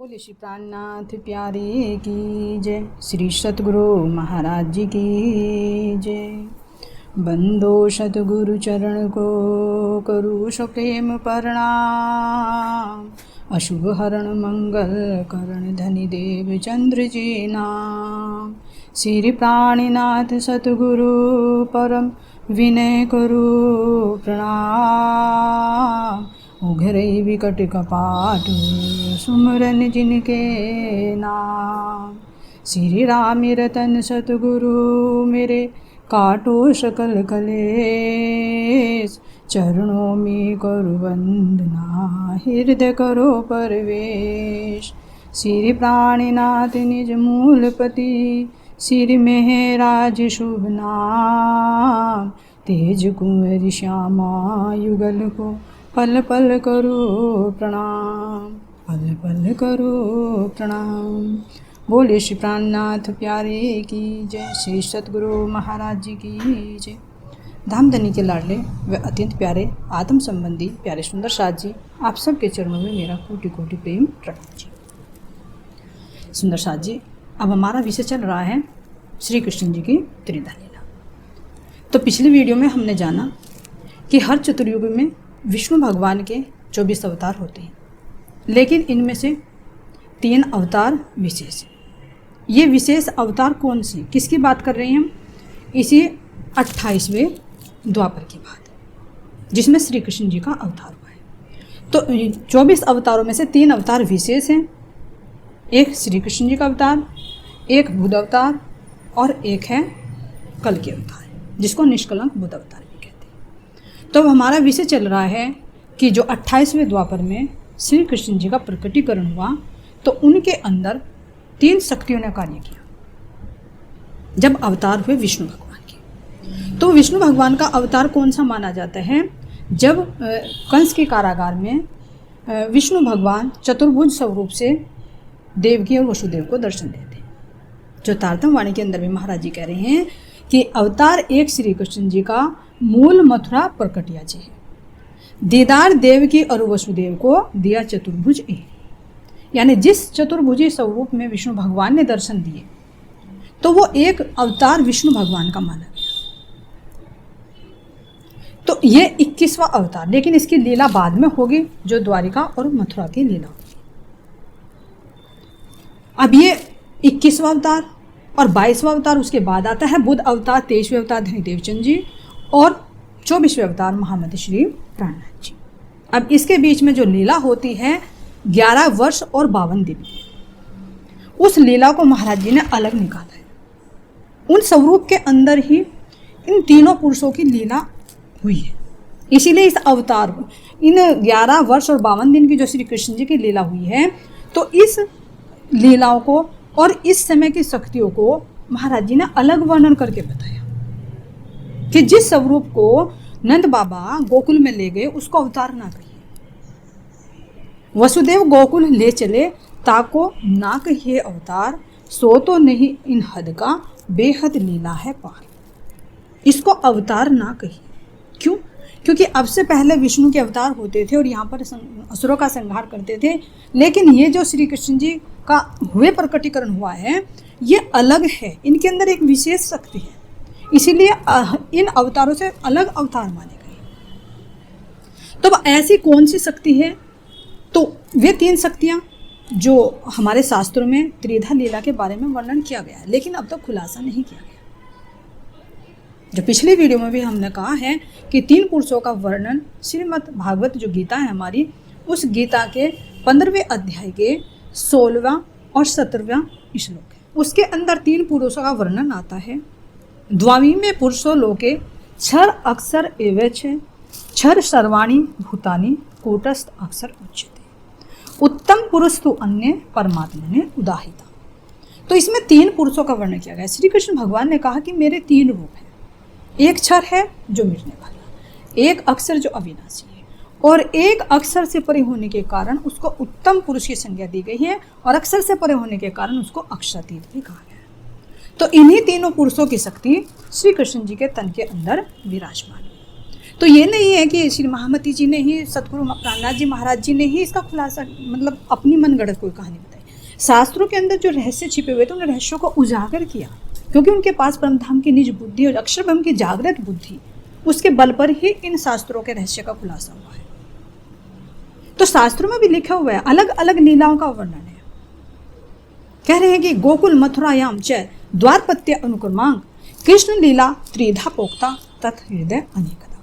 बोले श्री प्राणनाथ प्यारे की जय, श्री सतगुरु महाराज जी की जय। बंदो सतगुरु चरण को करू सो प्रेम प्रणाम। अशुभ हरण मंगल करण धनि देव चंद्र जी नाम। श्री प्राणनाथ सतगुरु परम विनय करू प्रणाम। उघरई विकट कपाट सुमरन जिनके नाम। श्री राम रतन सतगुरु मेरे काटो सकल कलेश। चरणों में करो वंदना हृदय करो परवेश। श्री प्राणनाथ निज मूलपति श्री मेहराज शुभ नाम। तेज कुंवर श्यामा युगल को पल पल करो प्रणाम, पल पल करो प्रणाम। बोले श्री प्राणनाथ प्यारे की जय, श्री सतगुरु महाराज जी की जय। धामधनी के लाडले व अत्यंत प्यारे आत्म संबंधी प्यारे सुंदर साथ जी, आप सबके चरणों में मेरा कोटि कोटि प्रेम प्रणाम जी। सुंदर साथ जी, अब हमारा विषय चल रहा है श्री कृष्ण जी की त्रिधा लीला। तो पिछली वीडियो में हमने जाना कि हर चतुर्युग में विष्णु भगवान के 24 अवतार होते हैं, लेकिन इनमें से 3 अवतार विशेष हैं। ये विशेष अवतार कौन सी, किसकी बात कर रहे हैं हम? इसी 28वें द्वापर की बात, जिसमें श्री कृष्ण जी का अवतार हुआ है। तो 24 अवतारों में से 3 अवतार विशेष हैं। एक श्री कृष्ण जी का अवतार, एक बुद्ध अवतार और एक है कल के अवतार, जिसको निष्कलंक बुद्ध अवतार भी कहते हैं। तो हमारा विषय चल रहा है कि जो 28वें द्वापर में श्री कृष्ण जी का प्रकटीकरण हुआ, तो उनके अंदर 3 शक्तियों ने कार्य किया जब अवतार हुए विष्णु भगवान के। तो विष्णु भगवान का अवतार कौन सा माना जाता है? जब कंस के कारागार में विष्णु भगवान चतुर्भुज स्वरूप से देवकी और वसुदेव को दर्शन देते हैं। जो तारतम वाणी के अंदर भी महाराज जी कह रहे हैं कि अवतार एक श्री कृष्ण जी का मूल मथुरा प्रकटिया जी है। दीदार देवकी और वसुदेव को दिया चतुर्भुज ए, यानी जिस चतुर्भुजी स्वरूप में विष्णु भगवान ने दर्शन दिए, तो वो एक अवतार विष्णु भगवान का माना गया। तो ये 21वां अवतार, लेकिन इसकी लीला बाद में होगी, जो द्वारिका और मथुरा की लीला होगी। अब ये 21वां अवतार और 22वां अवतार उसके बाद आता है बुद्ध अवतार, 23वें अवतार धनी देवचंद जी और 24वें अवतार महामति श्री प्राणनाथ जी। अब इसके बीच में जो लीला होती है 11 वर्ष और 52 दिन, उस लीला को महाराज जी ने अलग निकाला है। उन स्वरूप के अंदर ही इन तीनों पुरुषों की लीला हुई है। इसीलिए इस अवतार इन 11 वर्ष और 52 दिन की जो श्री कृष्ण जी की लीला हुई है, तो इस लीलाओं को और इस समय की शक्तियों को महाराज जी ने अलग वर्णन करके बताया कि जिस स्वरूप को नंद बाबा गोकुल में ले गए उसको अवतार ना कहिए, वसुदेव गोकुल ले चले ताको ना कहिए अवतार, सो तो नहीं इन हद का बेहद लीला है पार। इसको अवतार ना कहिए। क्यों? क्योंकि अब से पहले विष्णु के अवतार होते थे और यहाँ पर असुरों का संहार करते थे, लेकिन ये जो श्री कृष्ण जी का हुए प्रकटीकरण हुआ है, ये अलग है। इनके अंदर एक विशेष शक्ति है, इसीलिए इन अवतारों से अलग अवतार माने गए। तो ऐसी कौन सी शक्ति है? तो वे 3 शक्तियाँ जो हमारे शास्त्रों में त्रिधा लीला के बारे में वर्णन किया गया है, लेकिन अब तक खुलासा नहीं किया गया। जो पिछली वीडियो में भी हमने कहा है कि 3 पुरुषों का वर्णन श्रीमद् भागवत जो गीता है हमारी, उस गीता के 15वें अध्याय के 16वां और 17वां श्लोक है। उसके अंदर 3 पुरुषों का वर्णन आता है। द्वावी में पुरुषो लोके क्षर अक्षर एवच क्षर सर्वाणी भूतानि कूटस्थ अक्षर उच्यते। उत्तम पुरुष तो अन्य परमात्मा ने उदाहिता। तो इसमें 3 पुरुषों का वर्णन किया गया। श्री कृष्ण भगवान ने कहा कि मेरे 3 रूप हैं। एक क्षर है जो मिटने वाला, एक अक्षर जो अविनाशी है, और एक अक्षर से परे होने के कारण उसको उत्तम पुरुष की संज्ञा दी गई है, और अक्षर से परे होने के कारण उसको अक्षरातीत भी कहा गया है। तो इन्हीं तीनों पुरुषों की शक्ति श्री कृष्ण जी के तन के अंदर विराजमान है। तो ये नहीं है कि श्री महामती जी ने ही, सतगुरु प्राणनाथ जी महाराज जी ने ही इसका खुलासा, मतलब अपनी मनगढ़ंत कोई कहानी बताई। शास्त्रों के अंदर जो रहस्य छिपे हुए थे उन रहस्यों को उजागर किया, क्योंकि उनके पास परमधाम की निज बुद्धि और अक्षर ब्रह्म की जागृत बुद्धि, उसके बल पर ही इन शास्त्रों के रहस्य का खुलासा हुआ है। तो शास्त्रों में भी लिखा हुआ है, अलग अलग लीलाओं का वर्णन है। कह रहे हैं कि गोकुल मथुरायाम च द्वारपत्य अनुक्रमांक कृष्ण लीला त्रिधा पोक्ता तत् हृदय अनेकदा।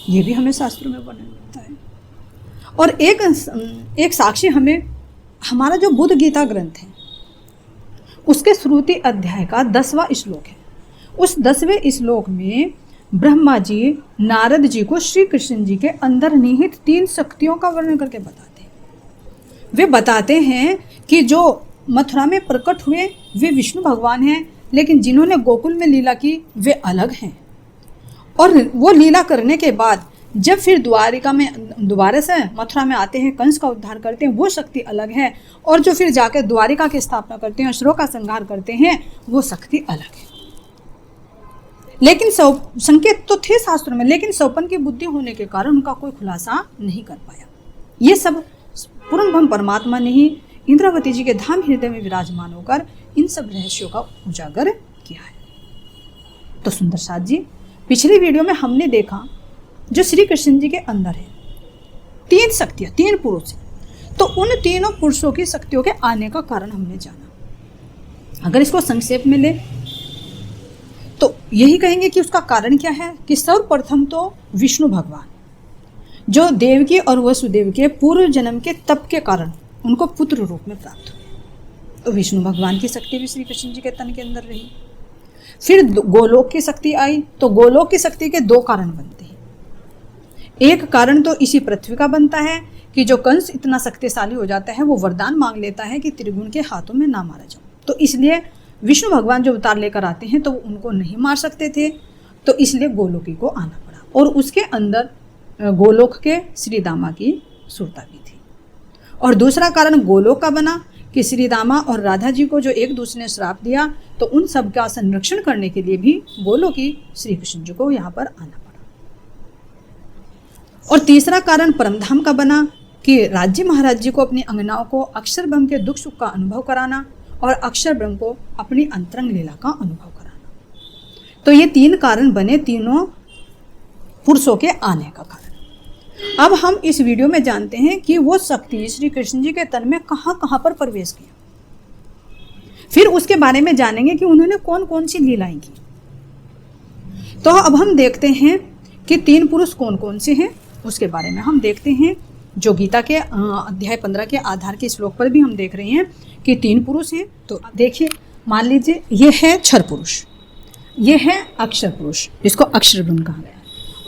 ये भी हमें शास्त्रों में वर्णन मिलता है। और एक साक्षी हमें हमारा जो बुद्ध गीता ग्रंथ है उसके श्रुति अध्याय का 10वां श्लोक है। उस 10वें श्लोक में ब्रह्मा जी नारद जी को श्री कृष्ण जी के अंदर निहित 3 शक्तियों का वर्णन करके बताते हैं। वे बताते हैं कि जो मथुरा में प्रकट हुए वे विष्णु भगवान हैं, लेकिन जिन्होंने गोकुल में लीला की वे अलग हैं। और वो लीला करने के बाद जब फिर द्वारिका में दोबारा से मथुरा में आते हैं, कंस का उद्धार करते हैं, वो शक्ति अलग है। और जो फिर जाकर द्वारिका की स्थापना करते हैं, असुरों का संहार करते हैं, वो शक्ति अलग है। लेकिन संकेत तो थे शास्त्रों में, लेकिन सौपन की बुद्धि होने के कारण उनका कोई खुलासा नहीं कर पाया। ये सब पूर्ण ब्रह्म परमात्मा ने ही इंद्रावती जी के धाम हृदय में विराजमान होकर इन सब रहस्यों का उजागर किया है। तो सुंदर साथ जी, पिछली वीडियो में हमने देखा जो श्री कृष्ण जी के अंदर है 3 शक्तियां, 3 पुरुष हैं। तो उन तीनों पुरुषों की शक्तियों के आने का कारण हमने जाना। अगर इसको संक्षेप में ले तो यही कहेंगे कि उसका कारण क्या है कि सर्वप्रथम तो विष्णु भगवान जो देवकी और वसुदेव के पूर्व जन्म के तप के कारण उनको पुत्र रूप में प्राप्त हुए। तो विष्णु भगवान की शक्ति भी श्री कृष्ण जी के तन के अंदर रही। फिर गोलोक की शक्ति आई, तो गोलोक की शक्ति के 2 कारण बनते हैं। एक कारण तो इसी पृथ्वी का बनता है कि जो कंस इतना शक्तिशाली हो जाता है वो वरदान मांग लेता है कि त्रिगुण के हाथों में ना मारा जाऊं। तो इसलिए विष्णु भगवान जो अवतार लेकर आते हैं तो उनको नहीं मार सकते थे, तो इसलिए गोलोकी को आना पड़ा। और उसके अंदर गोलोक के श्री दामा की सुरता भी थी। और दूसरा कारण गोलोक का बना कि श्री दामा और राधा जी को जो एक दूसरे ने श्राप दिया, तो उन सब का संरक्षण करने के लिए भी गोलोकी श्री कृष्ण जी को यहाँ पर आना पड़ा। और तीसरा कारण परमधाम का बना कि राज्य महाराज जी को अपनी अंगनाओं को अक्षर ब्रह्म के दुख सुख का अनुभव कराना और अक्षर ब्रह्म को अपनी अंतरंग लीला का अनुभव कराना। तो ये 3 कारण बने तीनों पुरुषों के आने का कारण। अब हम इस वीडियो में जानते हैं कि वो शक्ति श्री कृष्ण जी के तन में कहाँ पर प्रवेश किया। फिर उसके बारे में जानेंगे कि उन्होंने कौन कौन सी लीलाएं की। तो अब हम देखते हैं कि 3 पुरुष कौन कौन से हैं, उसके बारे में हम देखते हैं। जो गीता के अध्याय 15 के आधार के श्लोक पर भी हम देख रहे हैं कि 3 पुरुष हैं। तो देखिए, मान लीजिए ये है क्षर पुरुष, ये है अक्षर पुरुष जिसको अक्षर ब्रह्म कहा गया,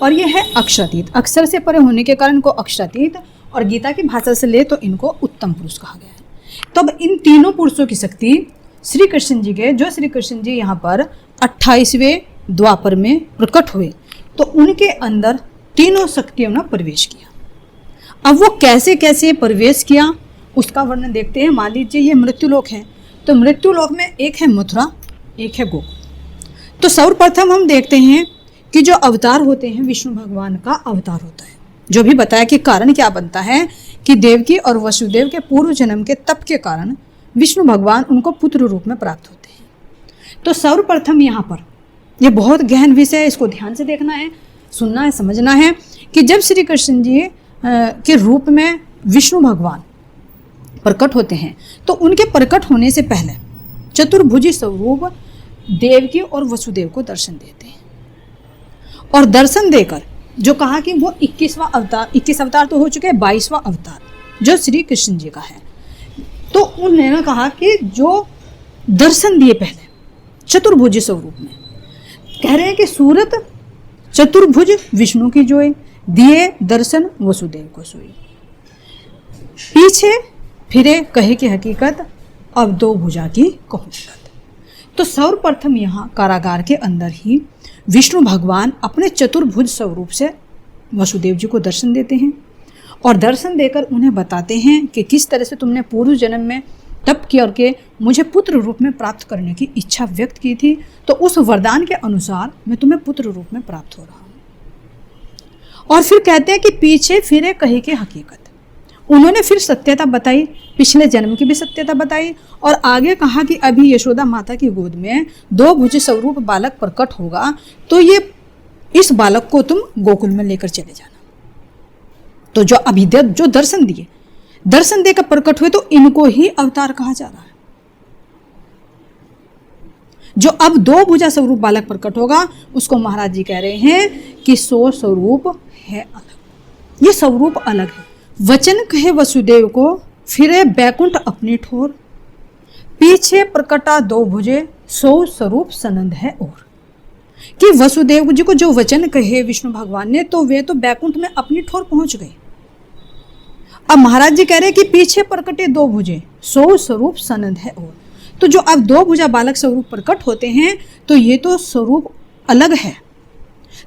और ये है अक्षरातीत। अक्षर से परे होने के कारण इनको अक्षरातीत, और गीता की भाषा से ले तो इनको उत्तम पुरुष कहा गया है। तो अब इन तीनों पुरुषों की शक्ति श्री कृष्ण जी के, जो श्री कृष्ण जी यहाँ पर 28वें द्वापर में प्रकट हुए, तो उनके अंदर तीनों शक्तियों ने प्रवेश किया। अब वो कैसे कैसे प्रवेश किया उसका वर्णन देखते हैं। मान लीजिए ये मृत्युलोक है, तो मृत्युलोक में एक है मथुरा, एक है गोकुल। तो सर्वप्रथम हम देखते हैं कि जो अवतार होते हैं विष्णु भगवान का अवतार होता है। जो भी बताया कि कारण क्या बनता है कि देवकी और वसुदेव के पूर्व जन्म के तप के कारण विष्णु भगवान उनको पुत्र रूप में प्राप्त होते हैं। तो सर्वप्रथम यहाँ पर ये बहुत गहन विषय है, इसको ध्यान से देखना है, सुनना है, समझना है कि जब श्री कृष्ण जी के रूप में विष्णु भगवान प्रकट होते हैं तो उनके प्रकट होने से पहले चतुर्भुजी स्वरूप देवकी और वसुदेव को दर्शन देते हैं। और दर्शन देकर जो कहा कि वो 21वां अवतार, 21 अवतार तो हो चुके हैं, 22वां अवतार जो श्री कृष्ण जी का है। तो उन्होंने कहा कि जो दर्शन दिए पहले चतुर्भुज स्वरूप में, कह रहे हैं कि सूरत चतुर्भुज विष्णु की जोए, दिए दर्शन वसुदेव को सोई, पीछे फिरे कहे की हकीकत, अब 2 भुजा की कहूकत। तो सर्वप्रथम यहाँ कारागार के अंदर ही विष्णु भगवान अपने चतुर्भुज स्वरूप से वसुदेव जी को दर्शन देते हैं और दर्शन देकर उन्हें बताते हैं कि किस तरह से तुमने पूर्व जन्म में तप करके मुझे पुत्र रूप में प्राप्त करने की इच्छा व्यक्त की थी, तो उस वरदान के अनुसार मैं तुम्हें पुत्र रूप में प्राप्त हो रहा हूँ। और फिर कहते हैं कि पीछे फिरे कहे की हकीकत, उन्होंने फिर सत्यता बताई, पिछले जन्म की भी सत्यता बताई और आगे कहा कि अभी यशोदा माता की गोद में 2 भुज स्वरूप बालक प्रकट होगा, तो ये इस बालक को तुम गोकुल में लेकर चले जाना। तो जो अभी जो दर्शन दिए, दर्शन देकर प्रकट हुए, तो इनको ही अवतार कहा जा रहा है। जो अब 2 भुजा स्वरूप बालक प्रकट होगा, उसको महाराज जी कह रहे हैं कि सो स्वरूप है अलग, ये स्वरूप अलग है। वचन कहे वसुदेव को, फिरे बैकुंठ अपनी ठोर, पीछे प्रकटा 2 भुजे, सो स्वरूप सनंद है और। कि वसुदेव जी को जो वचन कहे विष्णु भगवान ने, तो वे तो बैकुंठ में अपनी ठोर पहुंच गए। अब महाराज जी कह रहे हैं कि पीछे प्रकटे 2 भुजे, सो स्वरूप सनंद है और। तो जो अब 2 भुजा बालक स्वरूप प्रकट होते हैं, तो ये तो स्वरूप अलग है।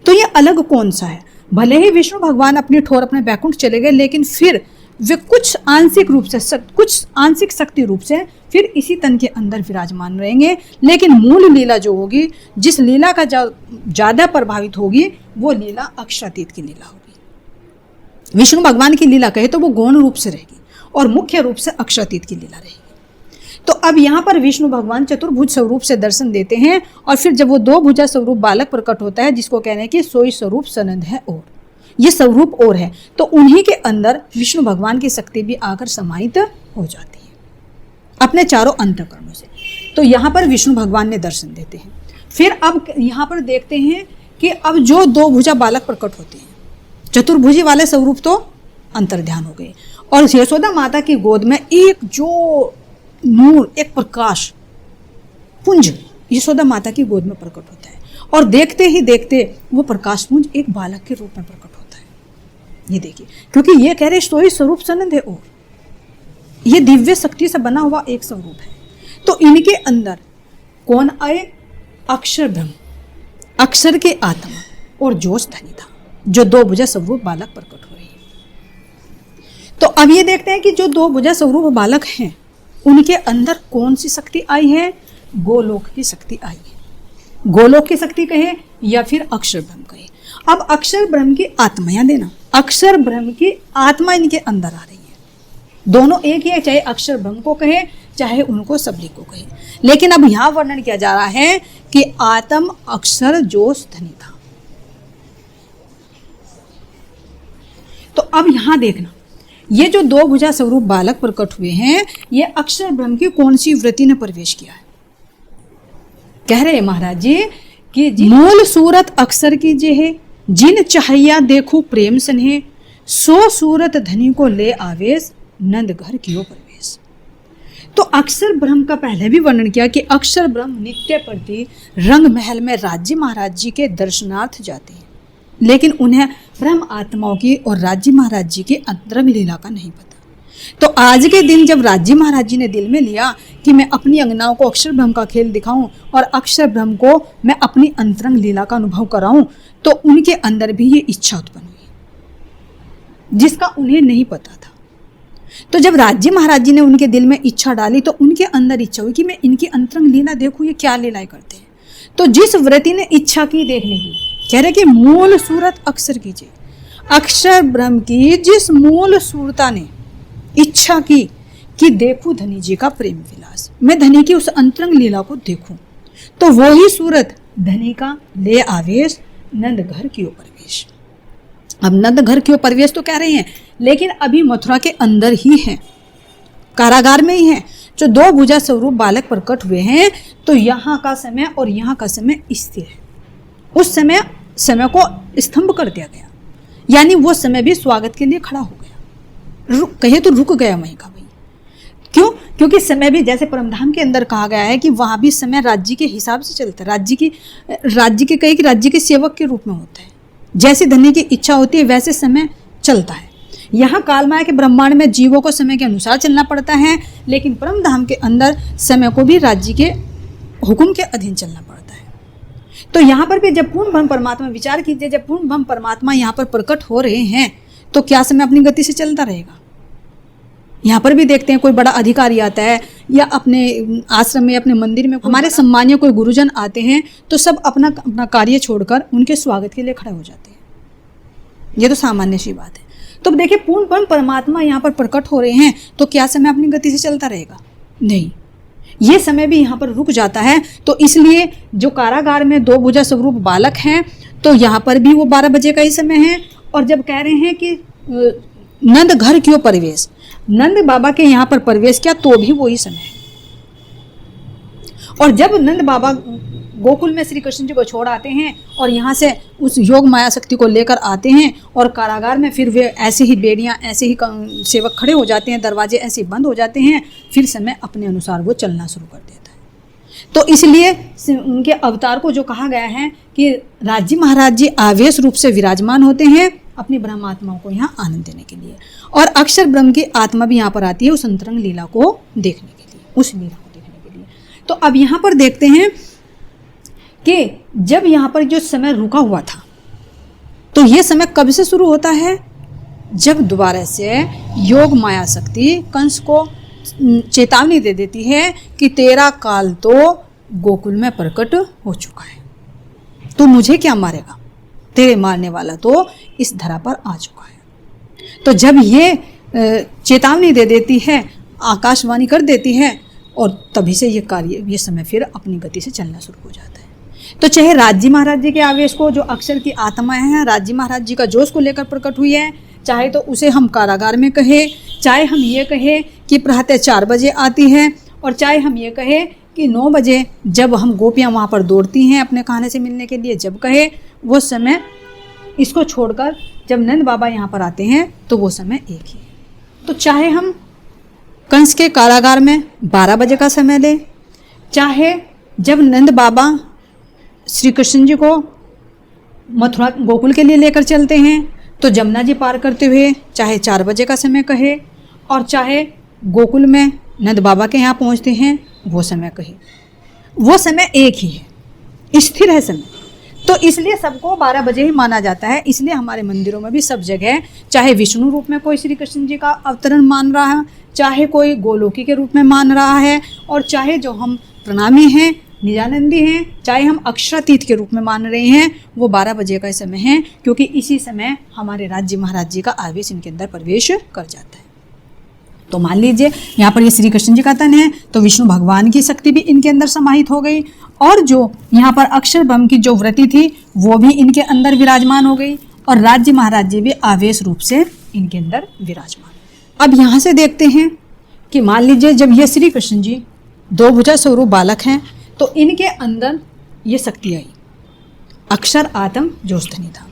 तो ये अलग कौन सा है? भले ही विष्णु भगवान अपनी ठोर अपने बैकुंठ चले गए, लेकिन फिर वे कुछ आंशिक रूप से, कुछ आंशिक शक्ति रूप से फिर इसी तन के अंदर विराजमान रहेंगे। लेकिन मूल लीला जो होगी, जिस लीला का ज्यादा प्रभावित होगी, वो लीला अक्षरातीत की लीला होगी। विष्णु भगवान की लीला कहे तो वो गौण रूप से रहेगी और मुख्य रूप से अक्षरातीत की लीला रहेगी। तो अब यहाँ पर विष्णु भगवान चतुर्भुज स्वरूप से दर्शन देते हैं और फिर जब वो 2 भुजा स्वरूप बालक प्रकट होता है, जिसको कहने हैं कि सोई स्वरूप सनंद है और, ये स्वरूप और है, तो उन्हीं के अंदर विष्णु भगवान की शक्ति भी आकर समाहित हो जाती है अपने चारों अंतःकरणों से। तो यहाँ पर विष्णु भगवान ने दर्शन देते हैं। फिर अब यहाँ पर देखते हैं कि अब जो 2 भुजा बालक प्रकट होते हैं, चतुर्भुजी वाले स्वरूप तो अंतर्ध्यान हो गए, और यशोदा माता की गोद में एक जो नूर, एक प्रकाश पुंज यशोदा माता की गोद में प्रकट होता है, और देखते ही देखते वो प्रकाश पुंज एक बालक के रूप में प्रकट होता है। ये देखिए, क्योंकि ये कह रहे सोई स्वरूप सनंद है और, ये दिव्य शक्ति से बना हुआ एक स्वरूप है। तो इनके अंदर कौन आए? अक्षर ब्रह्म, अक्षर के आत्मा और जोश धनी था, जो 2 भुजा स्वरूप बालक प्रकट हो रही है। तो अब ये देखते हैं कि जो 2 भुजा स्वरूप बालक हैं, उनके अंदर कौन सी शक्ति आई है? गोलोक की शक्ति आई है। गोलोक की शक्ति कहे या फिर अक्षर ब्रह्म कहे। अब अक्षर ब्रह्म की आत्मायां देना, अक्षर ब्रह्म की आत्मा इनके अंदर आ रही है। दोनों एक ही है, चाहे अक्षर ब्रह्म को कहे चाहे उनको सबरी को कहे। लेकिन अब यहां वर्णन किया जा रहा है कि आत्म अक्षर जोश धनी था। तो अब यहां देखना, ये जो 2 भुजा स्वरूप बालक प्रकट हुए हैं, ये अक्षर ब्रह्म की कौन सी वृत्ति ने प्रवेश किया है? कह रहे महाराज जी कि मूल सूरत अक्षर की जे है, जिन चाहिया देखो प्रेम स्नेह, सो सूरत धनी को ले आवेश, नंद घर कियो प्रवेश। तो अक्षर ब्रह्म का पहले भी वर्णन किया कि अक्षर ब्रह्म नित्य प्रति रंग महल में राज्य महाराज जी के दर्शनार्थ जाते हैं, लेकिन उन्हें ब्रह्म आत्माओं की और राज्य महाराज जी की अंतरंग लीला का नहीं पता। तो आज के दिन जब राज्य महाराज जी ने दिल में लिया कि मैं अपनी अंगनाओं को अक्षर ब्रह्म का खेल दिखाऊं और अक्षर ब्रह्म को मैं अपनी अंतरंग लीला का अनुभव कराऊं, तो उनके अंदर भी ये इच्छा उत्पन्न हुई, जिसका उन्हें नहीं पता था। तो जब राज्य महाराज जी ने उनके दिल में इच्छा डाली, तो उनके अंदर इच्छा हुई कि मैं इनकी अंतरंग लीला देखूं, ये क्या लीलाएं करते हैं। तो जिस व्रति ने इच्छा की देखने की, कह रहे कि मूल सूरत अक्षर कीजिए, अक्षर ब्रह्म की जिस मूल सूरता ने इच्छा की कि देखूं धनी जी का प्रेम विलास, मैं धनी की उस अंतरंग लीला को देखूं, तो वो ही सूरत धनी का ले आवेश, नंद घर की ओर प्रवेश। अब नंद घर की ओर प्रवेश तो कह रहे हैं, लेकिन अभी मथुरा के अंदर ही है, कारागार में ही है। जो 2 भुजा स्वरूप बालक प्रकट हुए हैं, तो यहाँ का समय और यहाँ का समय स्थिर है। उस समय को स्तंभ कर दिया गया, यानी वो समय भी स्वागत के लिए खड़ा हो गया, कहे तो रुक गया वहीं का वहीं। क्यों? क्योंकि समय भी जैसे परमधाम के अंदर कहा गया है कि वहां भी समय राज्य के हिसाब से चलता है, राज्य के कहे कि राज्य के सेवक के रूप में होता है। जैसे धनी की इच्छा होती है वैसे समय चलता है। यहाँ कालमाया के ब्रह्मांड में जीवों को समय के अनुसार चलना पड़ता है, लेकिन परमधाम के अंदर समय को भी राज्य के हुक्म के अधीन चलना पड़ता है। तो यहाँ पर भी जब पूर्ण ब्रह्म परमात्मा, विचार कीजिए, जब पूर्ण ब्रह्म परमात्मा यहाँ पर प्रकट हो रहे हैं, तो क्या समय अपनी गति से चलता रहेगा? यहाँ पर भी देखते हैं कोई बड़ा अधिकारी आता है या अपने आश्रम में, अपने मंदिर में हमारे सम्मानीय कोई गुरुजन आते हैं, तो सब अपना अपना कार्य छोड़कर उनके स्वागत के लिए खड़े हो जाते हैं। ये तो सामान्य सी बात है। तो देखिए पूर्ण परमात्मा यहाँ पर प्रकट हो रहे हैं, तो क्या समय अपनी गति से चलता रहेगा? नहीं, ये समय भी यहाँ पर रुक जाता है। तो इसलिए जो कारागार में 2 भुजा स्वरूप बालक हैं, तो यहाँ पर भी वो 12 बजे का ही समय है। और जब कह रहे हैं कि नंद घर क्यों प्रवेश, नंद बाबा के यहाँ पर प्रवेश किया, तो भी वही समय है। और जब नंद बाबा गोकुल में श्री कृष्ण जी को छोड़ आते हैं और यहाँ से उस योग माया शक्ति को लेकर आते हैं, और कारागार में फिर वे ऐसे ही बेड़ियाँ, ऐसे ही सेवक खड़े हो जाते हैं, दरवाजे ऐसे ही बंद हो जाते हैं, फिर समय अपने अनुसार वो चलना शुरू कर देता है। तो इसलिए उनके अवतार को जो कहा गया है कि राज्य महाराज जी आवेश रूप से विराजमान होते हैं अपनी ब्रह्म आत्माओं को यहाँ आनंद देने के लिए, और अक्षर ब्रह्म की आत्मा भी यहाँ पर आती है उस अंतरंग लीला को देखने के लिए, उस लीला को देखने के लिए। तो अब यहाँ पर देखते हैं कि जब यहाँ पर जो समय रुका हुआ था, तो ये समय कब से शुरू होता है? जब दोबारा से योग माया शक्ति कंस को चेतावनी दे देती है कि तेरा काल तो गोकुल में प्रकट हो चुका है, तू मुझे क्या मारेगा, तेरे मारने वाला तो इस धरा पर आ चुका है। तो जब ये चेतावनी दे देती है, आकाशवाणी कर देती है, और तभी से ये समय फिर अपनी गति से चलना शुरू हो जाता है। तो चाहे राज्य महाराज जी के आवेश को, जो अक्षर की आत्मा है, राज्य महाराज जी का जोश को लेकर प्रकट हुई है, चाहे तो उसे हम कारागार में कहें, चाहे हम ये कहें कि प्रातः 4 बजे आती है, और चाहे हम ये कहें कि 9 बजे जब हम गोपियाँ वहाँ पर दौड़ती हैं अपने खाने से मिलने के लिए, जब कहे वो समय, इसको छोड़कर जब नंद बाबा यहाँ पर आते हैं तो वो समय एक ही है। तो चाहे हम कंस के कारागार में 12 बजे का समय लें, चाहे जब नंद बाबा श्री कृष्ण जी को मथुरा गोकुल के लिए लेकर चलते हैं तो जमुना जी पार करते हुए चाहे 4 बजे का समय कहे, और चाहे गोकुल में नंद बाबा के यहाँ पहुँचते हैं वो समय कहे, वो समय एक ही है, स्थिर है समय। तो इसलिए सबको 12 बजे ही माना जाता है। इसलिए हमारे मंदिरों में भी सब जगह, चाहे विष्णु रूप में कोई श्री कृष्ण जी का अवतरण मान रहा है, चाहे कोई गोलोकी के रूप में मान रहा है, और चाहे जो हम प्रणामी हैं, निजानंदी हैं, चाहे हम अक्षरातीत के रूप में मान रहे हैं, वो 12 बजे का समय है, क्योंकि इसी समय हमारे राज्य महाराज जी का आवेश इनके अंदर प्रवेश कर जाता है। तो मान लीजिए यहाँ पर ये श्री कृष्ण जी का तन है, तो विष्णु भगवान की शक्ति भी इनके अंदर समाहित हो गई, और जो यहाँ पर अक्षर ब्रह्म की जो वृत्ति थी वो भी इनके अंदर विराजमान हो गई, और राज्य महाराज जी भी आवेश रूप से इनके अंदर विराजमान। अब यहाँ से देखते हैं कि मान लीजिए जब ये श्री कृष्ण जी 2 भुजा स्वरूप बालक हैं, तो इनके अंदर ये शक्ति आई, अक्षर आत्म जोशधनी था।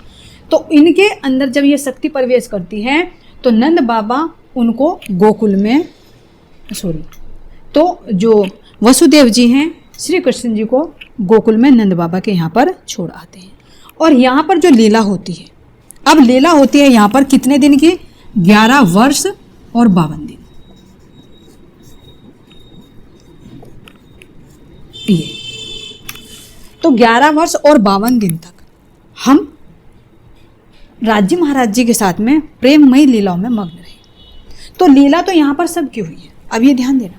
तो इनके अंदर जब ये शक्ति प्रवेश करती है तो नंद बाबा उनको गोकुल में तो जो वसुदेव जी हैं श्री कृष्ण जी को गोकुल में नंद बाबा के यहाँ पर छोड़ आते हैं। और यहाँ पर जो लीला होती है, अब लीला होती है यहाँ पर कितने दिन की? 11 वर्ष और 52 दिन। ये तो 11 वर्ष और 52 दिन तक हम राज्य महाराज जी के साथ में प्रेममयी लीलाओं में मग्न रहे। तो लीला तो यहाँ पर सब की हुई है। अब ये ध्यान देना,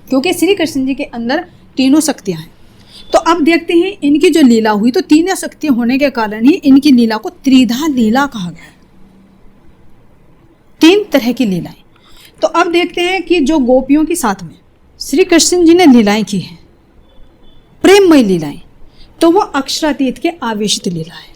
क्योंकि श्री कृष्ण जी के अंदर तीनों शक्तियाँ हैं। तो अब देखते हैं इनकी जो लीला हुई, तो तीनों शक्तियाँ होने के कारण ही इनकी लीला को त्रिधा लीला कहा गया है, 3 तरह की लीलाएं। तो अब देखते हैं कि जो गोपियों के साथ में श्री कृष्ण जी ने लीलाएं की हैं, प्रेममयी लीलाएं, तो वो अक्षरातीत के आवेशित लीला है।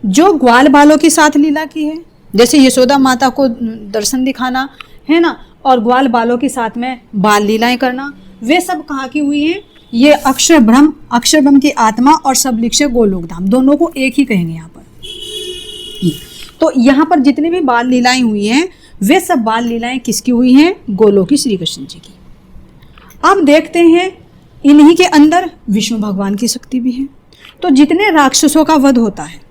जो ग्वाल बालों के साथ लीला की है, जैसे यशोदा माता को दर्शन दिखाना है ना, और ग्वाल बालों के साथ में बाल लीलाएं करना, वे सब कहाँ की हुई हैं? ये अक्षर ब्रह्म की आत्मा और सबलिक्षे गोलोक धाम, दोनों को एक ही कहेंगे यहाँ पर। तो यहाँ पर जितनी भी बाल लीलाएं हुई हैं, वे सब बाल लीलाएं किसकी हुई हैं? गोलोकी श्री कृष्ण जी की। अब देखते हैं इन्हीं के अंदर विष्णु भगवान की शक्ति भी है। तो जितने राक्षसों का वध होता है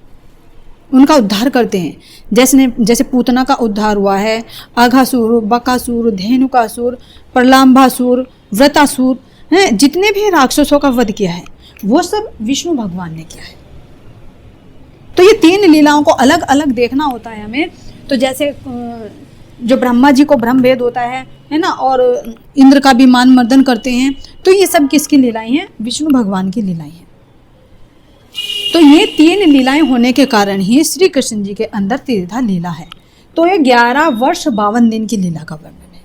उनका उद्धार करते हैं, जैसे पूतना का उद्धार हुआ है, अघासुर, बकासुर, धेनुकासुर, प्रलाम्भासुर, व्रतासुर हैं, जितने भी राक्षसों का वध किया है वो सब विष्णु भगवान ने किया है। तो ये 3 लीलाओं को अलग अलग देखना होता है हमें। तो जैसे जो ब्रह्मा जी को ब्रह्म भेद होता है ना, और इंद्र का भी मान मर्दन करते हैं, तो ये सब किसकी लीलाएं हैं? विष्णु भगवान की लीलाएं हैं। तो ये 3 लीलाएं होने के कारण ही श्री कृष्ण जी के अंदर त्रिधा लीला है। तो ये 11 वर्ष 52 दिन की लीला का वर्णन है,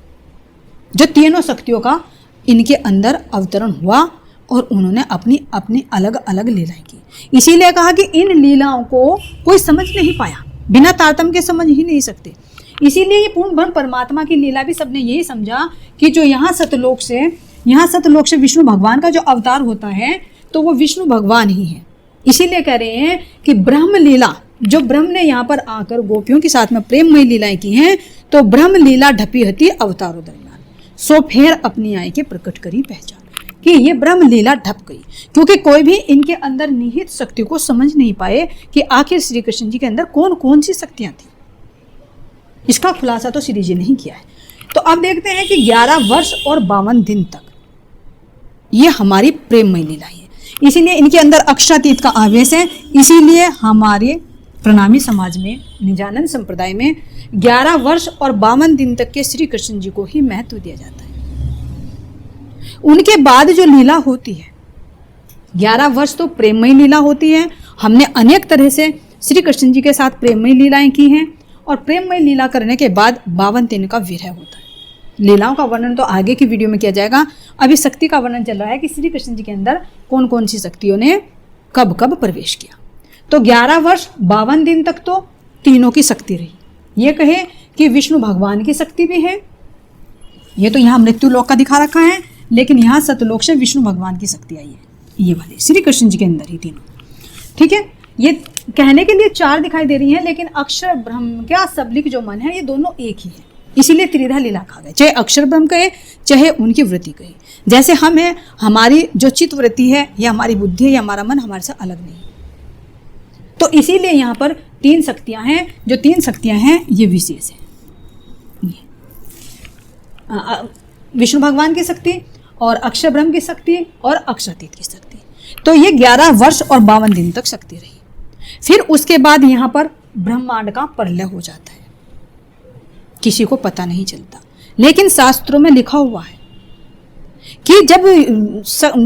जो तीनों शक्तियों का इनके अंदर अवतरण हुआ और उन्होंने अपनी अपनी अलग अलग लीलाएं की। इसीलिए कहा कि इन लीलाओं को कोई समझ नहीं पाया, बिना तारतम्य के समझ ही नहीं सकते। इसीलिए ये पूर्ण ब्रह्म परमात्मा की लीला भी सबने यही समझा कि जो यहाँ सतलोक से विष्णु भगवान का जो अवतार होता है तो वो विष्णु भगवान ही है। इसीलिए कह रहे हैं कि ब्रह्म लीला, जो ब्रह्म ने यहाँ पर आकर गोपियों के साथ में प्रेममय लीलाएं की हैं, तो ब्रह्म लीला ढपी हती अवतारों दरमियान, सो फेर अपनी आय के प्रकट करी पहचान, कि ये ब्रह्म लीला ढप गई, क्योंकि कोई भी इनके अंदर निहित शक्ति को समझ नहीं पाए कि आखिर श्री कृष्ण जी के अंदर कौन कौन सी शक्तियां थी। इसका खुलासा तो श्री जी ने ही किया है। तो अब देखते हैं कि 11 वर्ष और 52 दिन तक ये हमारी प्रेममय लीला है। इसीलिए इनके अंदर अक्षरातीत का आवेश है। इसीलिए हमारे प्रणामी समाज में, निजानंद संप्रदाय में 11 वर्ष और 52 दिन तक के श्री कृष्ण जी को ही महत्व दिया जाता है। उनके बाद जो लीला होती है, 11 वर्ष तो प्रेममय लीला होती है। हमने अनेक तरह से श्री कृष्ण जी के साथ प्रेममय लीलाएं की हैं, और प्रेममय लीला करने के बाद 52 दिन का विरह होता है। लीलाओं का वर्णन तो आगे की वीडियो में किया जाएगा। अभी शक्ति का वर्णन चल रहा है कि श्री कृष्ण जी के अंदर कौन कौन सी शक्तियों ने कब कब प्रवेश किया। तो 11 वर्ष 52 दिन तक तो तीनों की शक्ति रही। ये कहे कि विष्णु भगवान की शक्ति भी है, ये तो यहाँ मृत्यु लोक का दिखा रखा है, लेकिन यहाँ सतलोक से विष्णु भगवान की शक्ति आई है, ये वाली श्री कृष्ण जी के अंदर ही तीनों। ठीक है, ये कहने के लिए 4 दिखाई दे रही हैं, लेकिन अक्षर ब्रह्म क्या सबलिक जो मन है, ये दोनों एक ही है। इसीलिए त्रिधा लीला कहा गया, चाहे अक्षर ब्रह्म कहे चाहे उनकी वृत्ति कहे। जैसे हम हैं, हमारी जो चित्त वृत्ति है या हमारी बुद्धि है या हमारा मन हमारे से अलग नहीं। तो इसीलिए यहाँ पर 3 शक्तियाँ हैं। जो 3 शक्तियाँ हैं ये विशेष है, विष्णु भगवान की शक्ति और अक्षर ब्रह्म की शक्ति और अक्षरातीत की शक्ति। तो ये 11 वर्ष और 52 दिन तक शक्ति रही। फिर उसके बाद यहाँ पर ब्रह्मांड का प्रलय हो जाता है, किसी को पता नहीं चलता, लेकिन शास्त्रों में लिखा हुआ है कि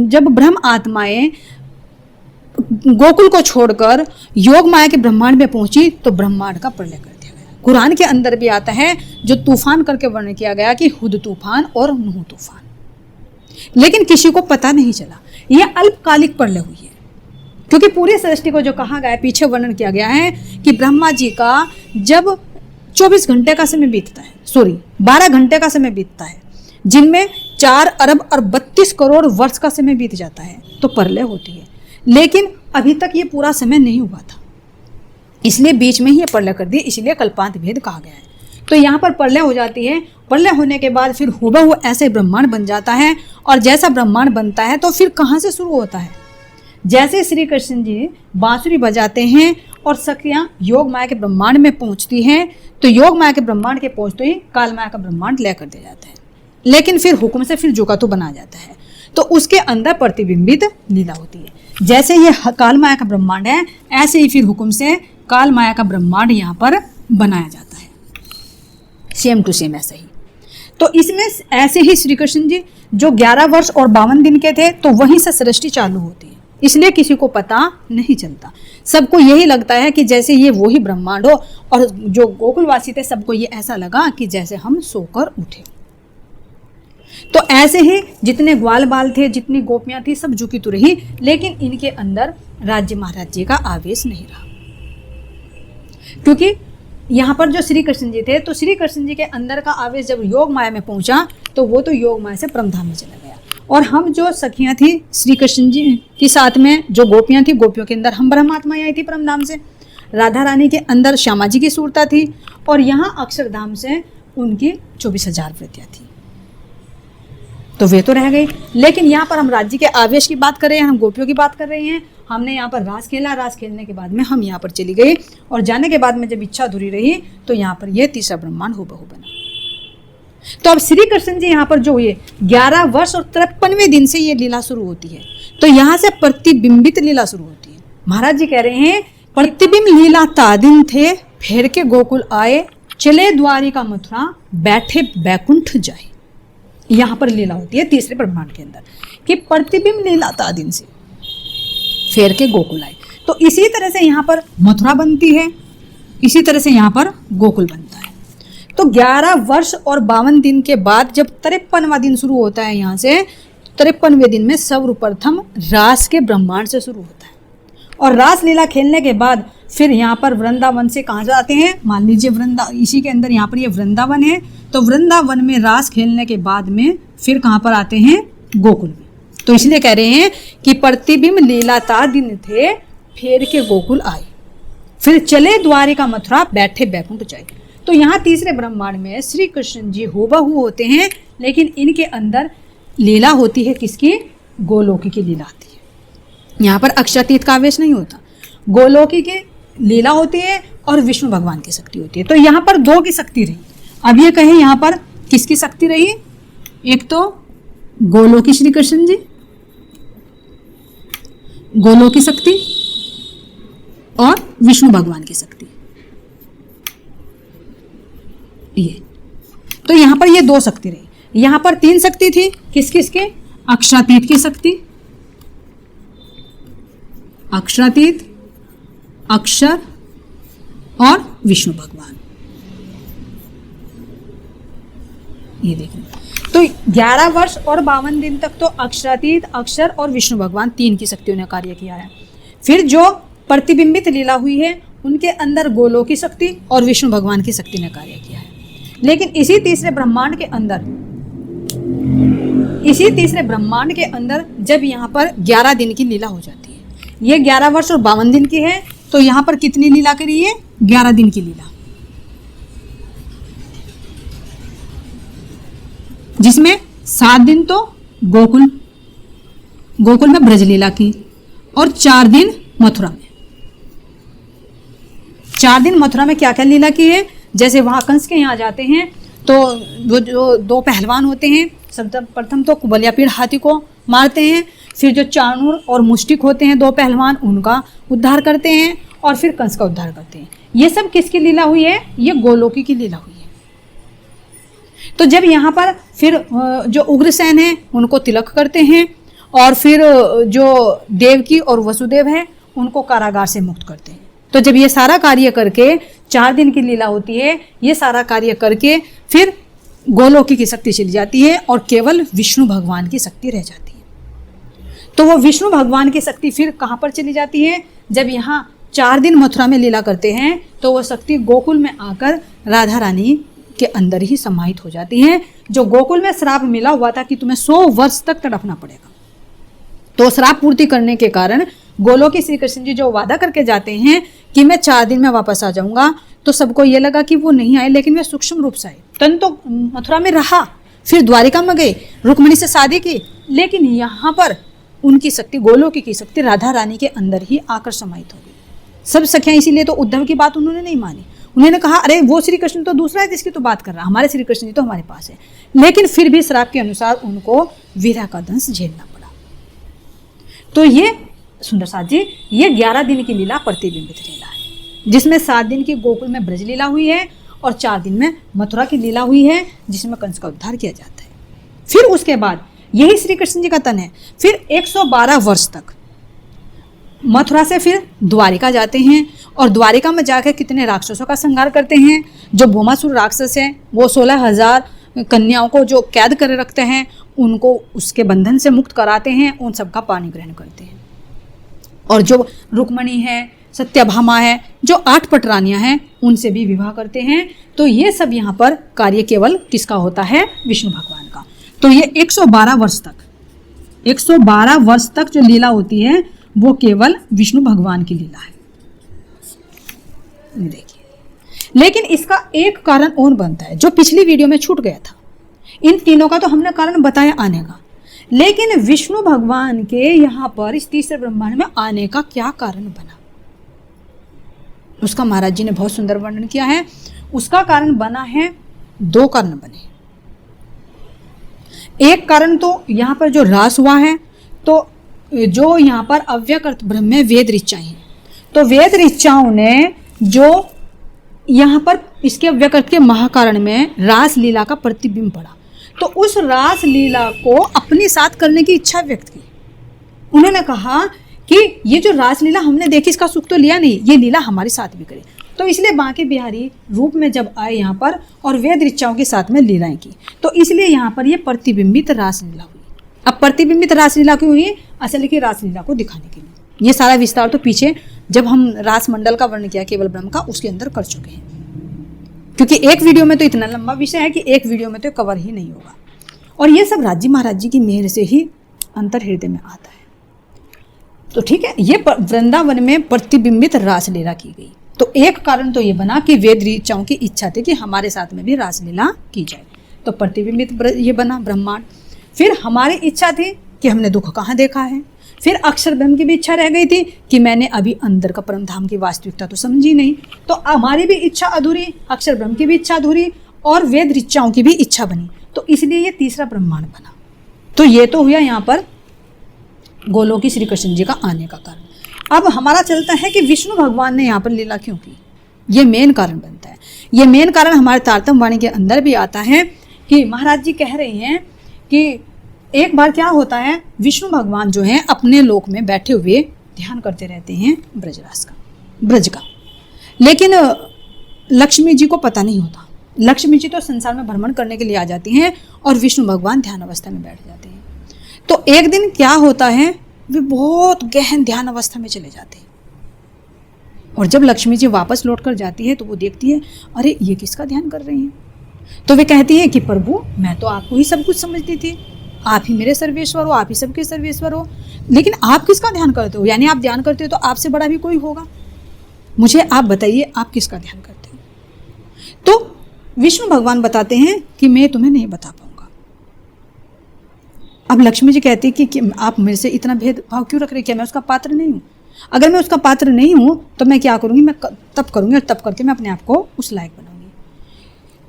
जब ब्रह्म आत्माएं गोकुल को छोड़कर योग माया के ब्रह्मांड में पहुंची तो ब्रह्मांड का प्रलय कर दिया गया। कुरान के अंदर भी आता है, जो तूफान करके वर्णन किया गया कि हुद तूफान और नूह तूफान, लेकिन किसी को पता नहीं चला। यह अल्पकालिक प्रलय हुई है, क्योंकि पूरी सृष्टि को जो कहा गया है, पीछे वर्णन किया गया है कि ब्रह्मा जी का जब 24 घंटे का समय बीतता है, 12 घंटे का समय बीतता है, जिनमें 4 अरब और 32 करोड़ वर्ष का समय बीत जाता है, तो प्रलय होती है। लेकिन अभी तक ये पूरा समय नहीं हुआ था, इसलिए बीच में ही ये प्रलय कर दिए, इसलिए कल्पांत भेद कहा गया है। तो यहाँ पर प्रलय हो जाती है। प्रलय होने के बाद फिर हुबहू ऐसे ब्रह्मांड बन जाता है, और जैसा ब्रह्मांड बनता है तो फिर कहाँ से शुरू होता है। जैसे श्री कृष्ण जी बांसुरी बजाते हैं और सखियाँ योग माया के ब्रह्मांड में पहुँचती हैं, तो योग माया के ब्रह्मांड के पहुँचते ही काल माया का ब्रह्मांड लय कर दिया जाता है, लेकिन फिर हुक्म से फिर जुगातु बना जाता है। तो उसके अंदर प्रतिबिंबित लीला होती है। जैसे ये काल माया का ब्रह्मांड है, ऐसे ही फिर हुक्म से काल माया का ब्रह्मांड यहाँ पर बनाया जाता है, सेम टू सेम ऐसा ही। तो इसमें ऐसे ही श्री कृष्ण जी जो 11 वर्ष और 52 दिन के थे, तो वहीं से सृष्टि चालू होती है। इसलिए किसी को पता नहीं चलता, सबको यही लगता है कि जैसे ये वही ब्रह्मांड हो, और जो गोकुलवासी थे सबको ये ऐसा लगा कि जैसे हम सोकर उठे। तो ऐसे ही जितने ग्वाल बाल थे, जितनी गोपियां थी, सब झुकी तो रही, लेकिन इनके अंदर राज्य महाराज्य का आवेश नहीं रहा। क्योंकि यहाँ पर जो श्री कृष्ण जी थे, तो श्री कृष्ण जी के अंदर का आवेश जब योग माया में पहुंचा, तो वो तो योग माया से परमधाम में चला गया। और हम जो सखियां थी श्री कृष्ण जी के साथ में, जो गोपियां थी, गोपियों के अंदर हम ब्रह्मात्मा आई थी परमधाम से। राधा रानी के अंदर श्यामा जी की सूरता थी, और यहाँ अक्षरधाम से उनकी 24,000 वृत्तियाँ थी, तो वे तो रह गई। लेकिन यहाँ पर हम राज्य के आवेश की बात कर रहे हैं, हम गोपियों की बात कर रहे हैं। हमने यहाँ पर रास खेला, रास खेलने के बाद में हम यहाँ पर चली गई, और जाने के बाद में जब इच्छा अधूरी रही, तो यहाँ पर यह तीसरा ब्रह्मांड हुबहू बना। तो अब श्री कृष्ण जी यहाँ पर जो ये 11 वर्ष और 53वें दिन से ये लीला शुरू होती है, तो यहाँ से प्रतिबिंबित लीला शुरू होती है। महाराज जी कह रहे हैं, प्रतिबिंब लीला तादिन थे, फेर के गोकुल आए, चले द्वारिका मथुरा, बैठे बैकुंठ जाए। यहाँ पर लीला होती है तीसरे ब्रह्मांड के अंदर कि प्रतिबिंब लीला तादिन से फेर के गोकुल आए। तो इसी तरह से यहाँ पर मथुरा बनती है, इसी तरह से यहाँ पर गोकुल बनता है। तो 11 वर्ष और 52 दिन के बाद जब 53वां दिन शुरू होता है, यहाँ से 53वें दिन में सर्वप्रथम रास के ब्रह्मांड से शुरू होता है। और रास लीला खेलने के बाद फिर यहाँ पर वृंदावन से कहाँ जाते हैं, मान लीजिए इसी के अंदर यहाँ पर ये वृंदावन है, तो वृंदावन में रास खेलने के बाद में फिर कहाँ पर आते हैं, गोकुल में। तो इसलिए कह रहे हैं कि प्रतिबिंब लीलाता दिन थे, फेर के गोकुल आए, फिर चले द्वारिका मथुरा, बैठे बैकुंठ जाए। तो यहाँ तीसरे ब्रह्मांड में श्री कृष्ण जी हूबहू होते हैं, लेकिन इनके अंदर लीला होती है किसकी, गोलोकी की लीला आती है। यहाँ पर अक्षरातीत का आवेश नहीं होता, गोलोकी की लीला होती है और विष्णु भगवान की शक्ति होती है। तो यहाँ पर दो की शक्ति रही। अब ये कहें यहाँ पर किसकी शक्ति रही, एक तो गोलोकी श्री कृष्ण जी, गोलोकी शक्ति, और विष्णु भगवान की शक्ति, ये। तो यहाँ पर ये दो शक्ति रही। यहाँ पर 3 शक्ति थी, किस किसके, अक्षरातीत की शक्ति, अक्षरातीत, अक्षर और विष्णु भगवान। ये देखिए, तो 11 वर्ष और 52 दिन तक तो अक्षरातीत, अक्षर और विष्णु भगवान 3 की शक्तियों ने कार्य किया है। फिर जो प्रतिबिंबित लीला हुई है उनके अंदर गोलोक की शक्ति और विष्णु भगवान की शक्ति ने कार्य किया है। लेकिन इसी तीसरे ब्रह्मांड के अंदर जब यहाँ पर 11 दिन की लीला हो जाती है, ये 11 वर्ष और 52 दिन की है, तो यहाँ पर कितनी लीला करी है, 11 दिन की लीला, जिसमें 7 दिन तो गोकुल में ब्रज लीला की और 4 दिन मथुरा में। 4 दिन मथुरा में क्या क्या लीला की है, जैसे वहाँ कंस के यहाँ जाते हैं तो वो जो 2 पहलवान होते हैं, प्रथम तो कुबलियापीड़ हाथी को मारते हैं, फिर जो चाणूर और मुष्टिक होते हैं 2 पहलवान, उनका उद्धार करते हैं और फिर कंस का उद्धार करते हैं। ये सब किसकी लीला हुई है, ये गोलोकी की लीला हुई है। तो जब यहाँ पर फिर जो उग्रसेन है उनको तिलक करते हैं और फिर जो देवकी और वसुदेव है उनको कारागार से मुक्त करते हैं। तो जब ये सारा कार्य करके 4 दिन की लीला होती है, ये सारा कार्य करके फिर गोलोकी की शक्ति चली जाती है और केवल विष्णु भगवान की शक्ति रह जाती है। तो वो विष्णु भगवान की शक्ति फिर कहाँ पर चली जाती है, जब यहाँ 4 दिन मथुरा में लीला करते हैं तो वो शक्ति गोकुल में आकर राधा रानी के अंदर ही समाहित हो जाती है। जो गोकुल में श्राप मिला हुआ था कि तुम्हें 100 वर्ष तक तड़पना पड़ेगा, तो श्राप पूर्ति करने के कारण गोलोकी श्री कृष्ण जी जो वादा करके जाते हैं कि मैं 4 दिन में वापस आ जाऊंगा, तो सबको ये लगा कि वो नहीं आए, लेकिन वे सूक्ष्म रूप से आए। तन तो मथुरा में रहा, फिर द्वारिका में गए, रुक्मिणी से शादी की, लेकिन यहाँ पर उनकी शक्ति, गोलोकी की शक्ति राधा रानी के अंदर ही आकर समाहित हो गई। सब सखियां, इसीलिए तो उद्धव की बात उन्होंने नहीं मानी। उन्होंने कहा अरे वो श्री कृष्ण तो दूसरा है जिसकी तो बात कर रहा, हमारे श्री कृष्ण जी तो हमारे पास है। लेकिन फिर भी श्राप के अनुसार उनको वीरा का दंश झेलना पड़ा। तो ये सुंदर साथ जी, ये 11 दिन की लीला प्रतिबिंबित लीला है, जिसमें 7 दिन की गोकुल में ब्रज लीला हुई है और 4 दिन में मथुरा की लीला हुई है, जिसमें कंस का उद्धार किया जाता है। फिर उसके बाद यही श्री कृष्ण जी का तन है। फिर 112 वर्ष तक मथुरा से फिर द्वारिका जाते हैं और द्वारिका में जाकर कितने राक्षसों का संहार करते हैं। जो भौमासुर राक्षस है वो 16,000 कन्याओं को जो कैद कर रखते हैं, उनको उसके बंधन से मुक्त कराते हैं, उन सबका पानी ग्रहण करते हैं। और जो रुक्मणी है, सत्यभामा है, जो 8 पटरानियां हैं, उनसे भी विवाह करते हैं। तो ये सब यहाँ पर कार्य केवल किसका होता है, विष्णु भगवान का। तो ये 112 वर्ष तक जो लीला होती है वो केवल विष्णु भगवान की लीला है। देखिए, लेकिन इसका एक कारण और बनता है जो पिछली वीडियो में छूट गया था। इन तीनों का तो हमने कारण बताया आने का, लेकिन विष्णु भगवान के यहाँ पर इस तीसरे ब्रह्मांड में आने का क्या कारण बना, उसका महाराज जी ने बहुत सुंदर वर्णन किया है। उसका कारण बना है, 2 कारण बने। एक कारण तो यहाँ पर जो रास हुआ है, तो जो यहाँ पर अव्यकृत ब्रह्म में वेद ऋचाएं हैं, तो वेद ऋचाओं ने जो यहाँ पर इसके अव्यकृत के महाकारण में रास लीला का प्रतिबिंब पड़ा, तो उस रास लीला को अपने साथ करने की इच्छा व्यक्त की। उन्होंने कहा कि ये जो रासलीला हमने देखी इसका सुख तो लिया नहीं, ये लीला हमारे साथ भी करे। तो इसलिए बांके बिहारी रूप में जब आए यहाँ पर और वेद ऋचाओं के साथ में लीलाएं की, तो इसलिए यहाँ पर ये प्रतिबिंबित रासलीला हुई। अब प्रतिबिंबित रासलीला क्यों हुई? असल की रासलीला को दिखाने के लिए। ये सारा विस्तार तो पीछे जब हम रास मंडल का वर्णन किया केवल ब्रह्म का, उसके अंदर कर चुके हैं, क्योंकि एक वीडियो में तो इतना लंबा विषय है कि एक वीडियो में तो कवर ही नहीं होगा। और ये सब राज्य महाराज जी की मेहर से ही अंतर हृदय में आता है। तो ठीक है, ये वृंदावन में प्रतिबिंबित रासलीला की गई। तो एक कारण तो ये बना कि वेद ऋचाओं की इच्छा थी कि हमारे साथ में भी रासलीला की जाए, तो प्रतिबिंबित ये बना ब्रह्मांड। फिर हमारी इच्छा थी कि हमने दुख कहाँ देखा है। फिर अक्षर ब्रह्म की भी इच्छा रह गई थी कि मैंने अभी अंदर का परम धाम की वास्तविकता तो समझी नहीं, तो हमारी भी इच्छा अधूरी, अक्षर ब्रह्म की भी इच्छा अधूरी और वेद ऋचाओं की भी इच्छा बनी। तो इसलिए ये तीसरा ब्रह्मांड बना। तो ये तो हुआ यहाँ पर गोलोकी श्री कृष्ण जी का आने का कारण। अब हमारा चलता है कि विष्णु भगवान ने यहाँ पर लीला क्यों की, ये मेन कारण बनता है। ये मेन कारण हमारे तारतम्य वाणी के अंदर भी आता है कि महाराज जी कह रहे हैं कि एक बार क्या होता है, विष्णु भगवान जो हैं अपने लोक में बैठे हुए ध्यान करते रहते हैं ब्रज का, लेकिन लक्ष्मी जी को पता नहीं होता। लक्ष्मी जी तो संसार में भ्रमण करने के लिए आ जाती हैं और विष्णु भगवान ध्यान अवस्था में बैठ जाते हैं। तो एक दिन क्या होता है, वे बहुत गहन ध्यान अवस्था में चले जाते हैं और जब लक्ष्मी जी वापस लौट कर जाती है तो वो देखती है, अरे ये किसका ध्यान कर रही हैं। तो वे कहती हैं कि प्रभु मैं तो आपको ही सब कुछ समझती थी, आप ही मेरे सर्वेश्वर हो, आप ही सबके सर्वेश्वर हो, लेकिन आप किसका ध्यान करते हो? यानी आप ध्यान करते हो तो आपसे बड़ा भी कोई होगा, मुझे आप बताइए आप किसका ध्यान करते हो? तो विष्णु भगवान बताते हैं कि मैं तुम्हें नहीं बता पाऊंगा। अब लक्ष्मी जी कहती है कि आप मेरे से इतना भेदभाव क्यों रख रहे, क्या मैं उसका पात्र नहीं हूँ? अगर मैं उसका पात्र नहीं हूँ तो मैं क्या करूँगी, मैं तप करूँगी और तप करके मैं अपने आप को उस लायक बनाऊंगी।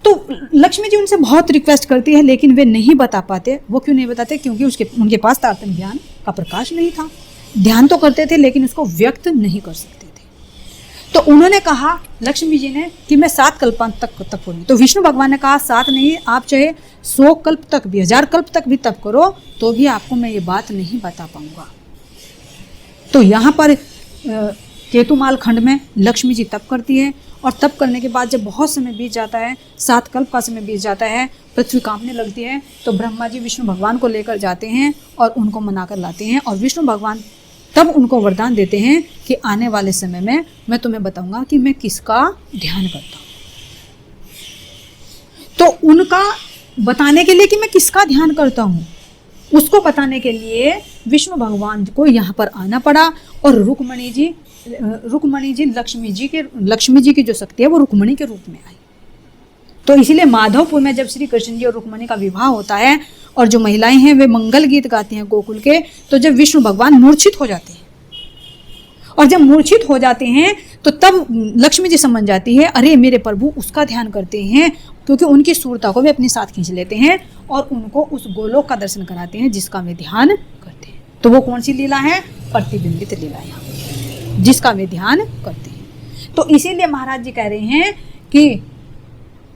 तो लक्ष्मी जी उनसे बहुत रिक्वेस्ट करती है, लेकिन वे नहीं बता पाते। वो क्यों नहीं बताते? क्योंकि उनके पास तारतम्य ज्ञान का प्रकाश नहीं था। ध्यान तो करते थे लेकिन उसको व्यक्त नहीं कर सकते थे। तो उन्होंने कहा लक्ष्मी जी ने कि मैं 7 कल्पांत तक तप करूँगी। तो विष्णु भगवान ने कहा 7 नहीं, आप चाहे 100 कल्प तक भी, 1000 कल्प तक भी तप करो तो भी आपको मैं ये बात नहीं बता पाऊंगा। तो यहाँ पर केतुमाल खंड में लक्ष्मी जी तप करती है और तप करने के बाद जब बहुत समय बीत जाता है, 7 कल्प का समय बीत जाता है, पृथ्वी कांपने लगती है, तो ब्रह्मा जी विष्णु भगवान को लेकर जाते हैं और उनको मनाकर लाते हैं और विष्णु भगवान तब उनको वरदान देते हैं कि आने वाले समय में मैं तुम्हें बताऊंगा कि मैं किसका ध्यान करता हूँ। तो उनका बताने के लिए कि मैं किसका ध्यान करता हूँ, उसको बताने के लिए विष्णु भगवान को यहाँ पर आना पड़ा और रुक्मणी जी लक्ष्मी जी की जो शक्ति है वो रुक्मणी के रूप में आई। तो इसीलिए माधवपुर में जब श्री कृष्ण जी और रुक्मणी का विवाह होता है और जो महिलाएं हैं वे मंगल गीत गाती हैं गोकुल के, तो जब विष्णु भगवान मूर्छित हो जाते हैं और जब मूर्छित हो जाते हैं तो तब लक्ष्मी जी समझ जाती है, अरे मेरे प्रभु उसका ध्यान करते हैं, क्योंकि उनकी सूरता को वे अपने साथ खींच लेते हैं और उनको उस गोलोक का दर्शन कराते हैं जिसका वे ध्यान करते हैं। तो वो कौन सी लीला है? प्रतिबिंबित लीला, यहाँ जिसका वे ध्यान करते हैं। तो इसीलिए महाराज जी कह रहे हैं कि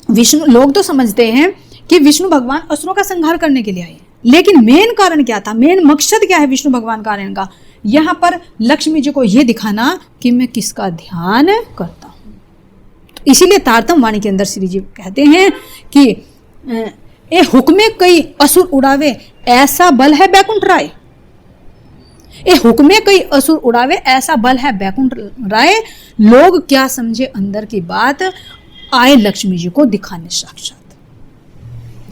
विष्णु, लोग तो समझते हैं कि विष्णु भगवान असुरों का संहार करने के लिए आए, लेकिन मेन कारण क्या था, मेन मकसद क्या है विष्णु भगवान का आने का? यहाँ पर लक्ष्मी जी को यह दिखाना कि मैं किसका ध्यान करता हूँ। तो इसीलिए तारतम्य वाणी के अंदर श्री जी कहते हैं कि ए हुक्मे कई असुर उड़ावे ऐसा बल है बैकुंठ राय। ए हुक्मे कई असुर उड़ावे ऐसा बल है बैकुंठ राय, लोग क्या समझे अंदर की बात, आए लक्ष्मी जी को दिखाने साक्षात।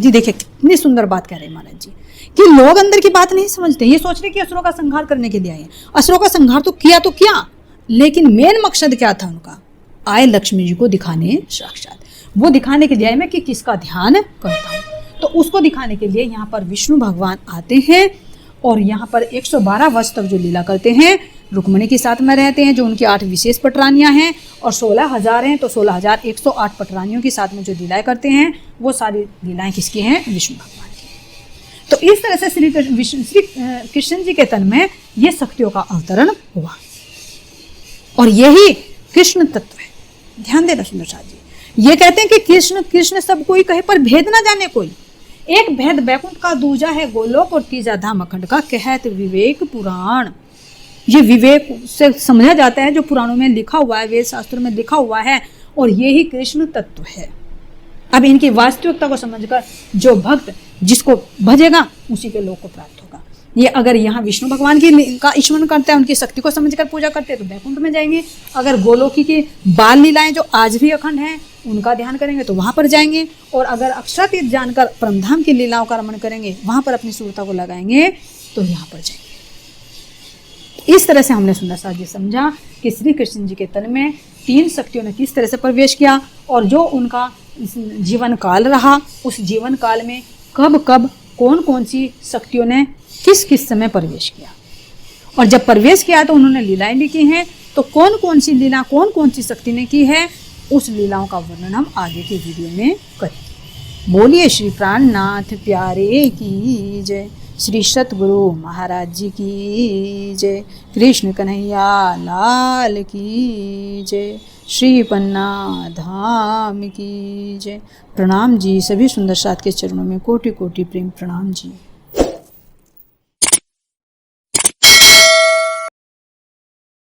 जी देखिए कितनी सुंदर बात कह रहे हैं महाराज जी कि लोग अंदर की बात नहीं समझते, ये सोच रहे कि असुरों का संहार करने के लिए आए। असुरों का संहार तो किया, लेकिन मेन मकसद क्या था उनका? आए लक्ष्मी जी को दिखाने साक्षात। वो दिखाने के लिए आए मैं कि किसका ध्यान करता हूँ। तो उसको दिखाने के लिए यहाँ पर विष्णु भगवान आते हैं और यहाँ पर 112 वर्ष तक जो लीला करते हैं, रुक्मणी के साथ में रहते हैं, जो उनकी 8 विशेष पटरानियाँ हैं, और 16,000 हैं, तो 16,108 पटरानियों के साथ में जो लीलाएं करते हैं वो सारी लीलाएं किसकी हैं? विष्णु भगवान की। तो इस तरह से श्री कृष्ण जी के तन में ये शक्तियों का अवतरण हुआ और यही कृष्ण तत्व है। ध्यान देना सुंदर साथ जी, ये कहते हैं कि कृष्ण सब कोई कहे पर भेद ना जाने कोई, एक भेद बैकुंठ का, दूजा है गोलोक और तीजा धाम अखंड का, कहत विवेक पुराण। ये विवेक से समझा जाता है जो पुराणों में लिखा हुआ है, वेद शास्त्रों में लिखा हुआ है, और ये ही कृष्ण तत्व है। अब इनकी वास्तविकता को समझकर जो भक्त जिसको भजेगा उसी के लोक को प्राप्त होगा। ये अगर यहाँ विष्णु भगवान का स्मरण करते हैं, उनकी शक्ति को समझकर पूजा करते हैं तो वैकुंठ में जाएंगे। अगर गोलोकी की बाल लीलाएं जो आज भी अखंड हैं उनका ध्यान करेंगे तो वहां पर जाएंगे। और अगर अक्षरातीत जानकर परमधाम की लीलाओं का रमण करेंगे, वहां पर अपनी सूरता को लगाएंगे तो यहाँ पर जाएंगे। इस तरह से हमने सुंदर सा जी समझा कि श्री कृष्ण जी के तन में 3 शक्तियों ने किस तरह से प्रवेश किया, और जो उनका जीवन काल रहा उस जीवन काल में कब कब कौन कौन सी शक्तियों ने किस किस समय प्रवेश किया, और जब प्रवेश किया तो उन्होंने लीलाएं भी की हैं। तो कौन कौन सी लीला कौन कौन सी शक्ति ने की है, उस लीलाओं का वर्णन हम आगे के वीडियो में करेंगे। बोलिए श्री प्राणनाथ प्यारे की जय, श्री सतगुरु महाराज जी की जय, कृष्ण कन्हैया लाल की जय, श्री पन्ना धाम की जय। प्रणाम जी, सभी सुंदर साथ के चरणों में कोटि कोटि प्रेम प्रणाम जी।